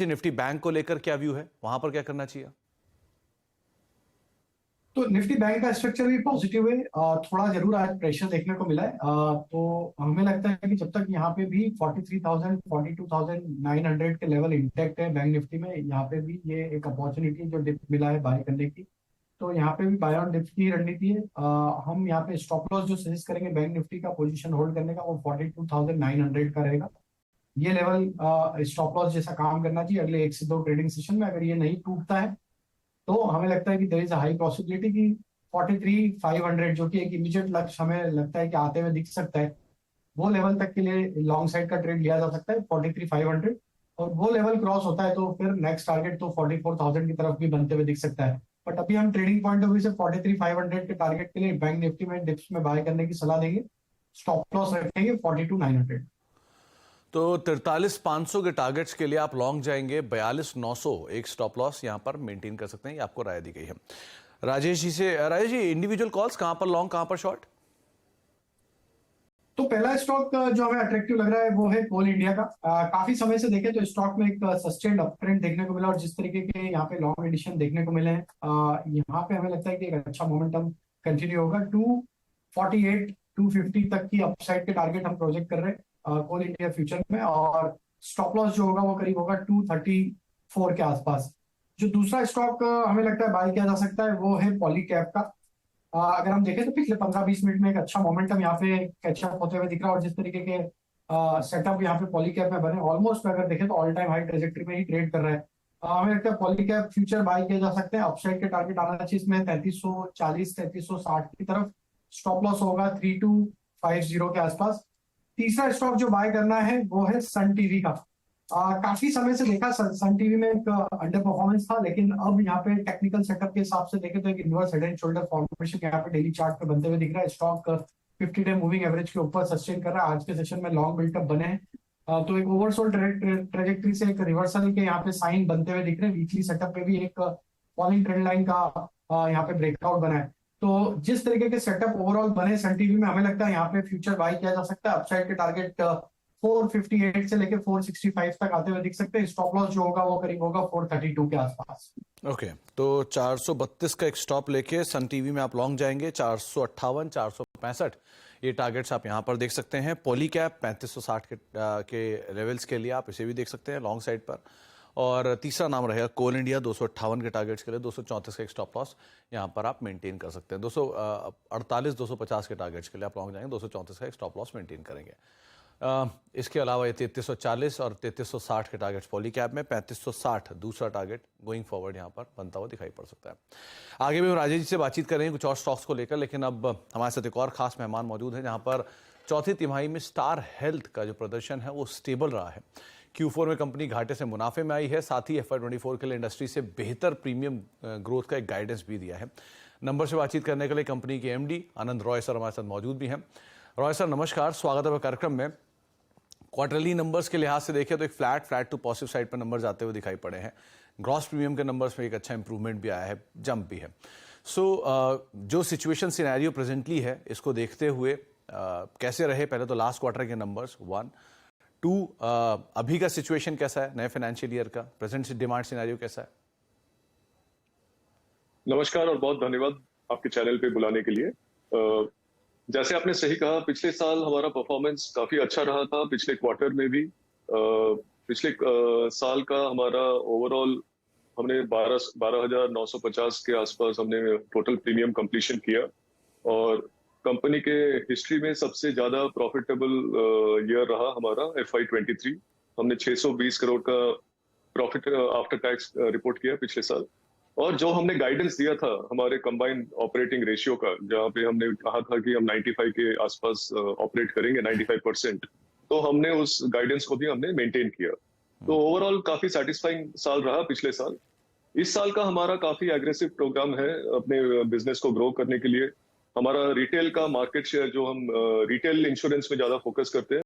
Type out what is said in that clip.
Nifty bank को लेकर क्या व्यू है, वहां पर क्या करना चाहिए? तो निफ्टी बैंक का स्ट्रक्चर भी पॉजिटिव है। थोड़ा जरूर आज प्रेशर देखने को मिला है। तो हमें लगता है कि जब तक यहाँ पे भी 43,000 42,900 के लेवल इंटैक्ट है बैंक निफ्टी में, यहाँ पे भी ये एक अपॉर्चुनिटी जो डिप मिला है बाय करने की, तो यहाँ पे भी बाय ऑन डिप की रणनीति है। हम यहाँ पे स्टॉप लॉस जो सजेस्ट करेंगे बैंक निफ्टी का पोजीशन होल्ड करने का, वो 42,900 का रहेगा। ये लेवल स्टॉप लॉस जैसा काम करना चाहिए अगले 1 से 2 ट्रेडिंग सेशन में। अगर ये नहीं टूटता है तो हमें लगता है कि देयर इज हाई पॉसिबिलिटी कि 43,500 जो कि एक इमीडिएट लक्ष्य हमें लगता है कि आते हुए दिख सकता है, वो लेवल तक के लिए लॉन्ग साइड का ट्रेड लिया जा सकता है 43,500। और वो लेवल क्रॉस होता है तो फिर नेक्स्ट टारगेट तो 44,000 की तरफ भी बनते हुए दिख सकता है। बट अभी हम ट्रेडिंग पॉइंट ऑफ व्यू से 43,500 के टारगेट के लिए बैंक निफ्टी में डिप्स में बाय करने की सलाह देंगे। स्टॉप लॉस रखेंगे 42,900। तो 43,500 के टारगेट्स के लिए आप लॉन्ग जाएंगे, 42,900 एक स्टॉप लॉस यहां पर मेंटेन कर सकते हैं, ये आपको राय दी गई है। राजेश जी से, राजेश जी, इंडिविजुअल कॉल्स कहां पर लॉन्ग, कहां पर शॉर्ट? तो पहला स्टॉक जो हमें अट्रैक्टिव लग रहा है वो है कोल इंडिया का। काफी समय से देखें तो स्टॉक में एक सस्टेन्ड अप ट्रेंड देखने को मिला, और जिस तरीके के यहाँ पे लॉन्ग एडिशन देखने को मिले हैं, यहाँ पे हमें लगता है कि एक अच्छा मोमेंटम कंटिन्यू होगा। 248 250 तक की अपसाइड के टारगेट हम प्रोजेक्ट कर रहे हैं कोल इंडिया फ्यूचर में, और स्टॉप लॉस जो होगा वो करीब होगा 234 के आसपास। जो दूसरा स्टॉक हमें लगता है बाय किया जा सकता है वो है पॉलीकैब का। अगर हम देखें तो पिछले 15-20 मिनट में एक अच्छा मोमेंटम यहाँ पे कैचअप होते हुए दिख रहा है, और जिस तरीके के सेटअप यहाँ पे पॉलीकैब में बने, ऑलमोस्ट अगर देखें तो ऑल टाइम हाई ट्रेजेक्टरी में ही ट्रेड कर रहा है। हमें लगता है पॉलीकैब फ्यूचर बाय किया जा सकते हैं। अपसाइड के टारगेट आना चाहिए इसमें 3340 3360 की तरफ। स्टॉप लॉस होगा 3250 के आसपास। तीसरा स्टॉक जो बाय करना है वो है सन टीवी का। काफी समय से देखा सन टीवी में एक अंडर परफॉर्मेंस था, लेकिन अब यहाँ पे टेक्निकल सेटअप के हिसाब से देखें तो एक inverse head and shoulder formation यहाँ पे डेली चार्ट पे बनते हुए दिख रहा है। स्टॉक 50 डे मूविंग एवरेज के ऊपर सस्टेन कर रहा है। आज के सेशन में लॉन्ग बिल्टअप बने हैं। तो एक ओवरसोल्ड ट्रेजेक्टरी से एक रिवर्सल के यहाँ पे साइन बनते हुए दिख रहे हैं। वीकली सेटअप पे भी एक फॉलिंग ट्रेंड लाइन का यहाँ पे ब्रेकआउट बना है। तो जिस तरीके के सेटअप ओवरऑल बने सन टीवी में, हमें लगता है यहाँ पे फ्यूचर बाय किया जा सकता है। अपसाइड के टारगेट 458 से लेकर 465 तक आते हुए दिख सकते हैं। स्टॉप लॉस जो होगा वो करीब होगा 432 के आसपास। ओके, तो 432 का एक स्टॉप लेके सन टीवी में आप लॉन्ग जाएंगे। 458 465 ये टारगेट्स आप यहां पर देख सकते हैं। पॉलीकैब 3560 के लेवल्स के लिए आप इसे भी देख सकते हैं लॉन्ग साइड पर। और तीसरा नाम रहेगा कोल इंडिया, 258 के टारगेट्स के लिए 234 का एक स्टॉप लॉस यहां पर आप मेंटेन कर सकते हैं। 248 250 के टारगेट्स के लिए आप लॉन्ग जाएंगे, 234 का एक स्टॉप लॉस मेंटेन करेंगे। इसके अलावा ये 3340 और 3360 के टारगेट्स पॉलीकैब में, 3560 दूसरा टारगेट गोइंग फॉरवर्ड यहाँ पर बनता हुआ दिखाई पड़ सकता है। आगे भी हम राजेश जी से बातचीत करेंगे कुछ और स्टॉक्स को लेकर, लेकिन अब हमारे साथ एक और खास मेहमान मौजूद है, जहाँ पर चौथी तिमाही में स्टार हेल्थ का जो प्रदर्शन है वो स्टेबल रहा है। Q4 में कंपनी घाटे से मुनाफे में आई है, साथ ही FY24 के लिए इंडस्ट्री से बेहतर प्रीमियम ग्रोथ का एक गाइडेंस भी दिया है। नंबर से बातचीत करने के लिए कंपनी के MD आनंद रॉय सर हमारे साथ मौजूद भी हैं। रॉय सर नमस्कार, स्वागत है कार्यक्रम में। क्वार्टरली नंबर्स के लिहाज से देखें तो एक फ्लैट टू पॉजिटिव साइड पर नंबर्स आते हुए दिखाई पड़े हैं। ग्रॉस प्रीमियम के नंबर्स में एक अच्छा इंप्रूवमेंट भी आया है, जंप भी है। जो सिचुएशन सिनेरियो प्रेजेंटली है, इसको देखते हुए कैसे रहे पहले तो लास्ट क्वार्टर के नंबर्स 1 2, अभी का सिचुएशन कैसा है, नए फाइनेंशियल ईयर का प्रेजेंट डिमांड सिनेरियो कैसा है? नमस्कार और बहुत धन्यवाद आपके चैनल पे बुलाने के लिए। जैसे आपने सही कहा, पिछले साल हमारा परफॉर्मेंस काफी अच्छा रहा था। पिछले क्वार्टर में भी पिछले साल का हमारा ओवरऑल हमने 12,950 के आसपास हमने टोटल प्रीमियम कंप्लीशन किया, और कंपनी के हिस्ट्री में सबसे ज्यादा प्रॉफिटेबल ईयर रहा हमारा FY23। हमने 620 करोड़ का प्रॉफिट आफ्टर टैक्स रिपोर्ट किया पिछले साल। और जो हमने गाइडेंस दिया था हमारे कंबाइंड ऑपरेटिंग रेशियो का, जहां पे हमने कहा था कि हम 95 के आसपास ऑपरेट करेंगे, 95%, तो हमने उस गाइडेंस को भी हमने मेंटेन किया। तो ओवरऑल काफी सेटिस्फाइंग साल रहा पिछले साल। इस साल का हमारा काफी एग्रेसिव प्रोग्राम है अपने बिजनेस को ग्रो करने के लिए। हमारा रिटेल का मार्केट शेयर, जो हम रिटेल इंश्योरेंस में ज्यादा फोकस करते हैं,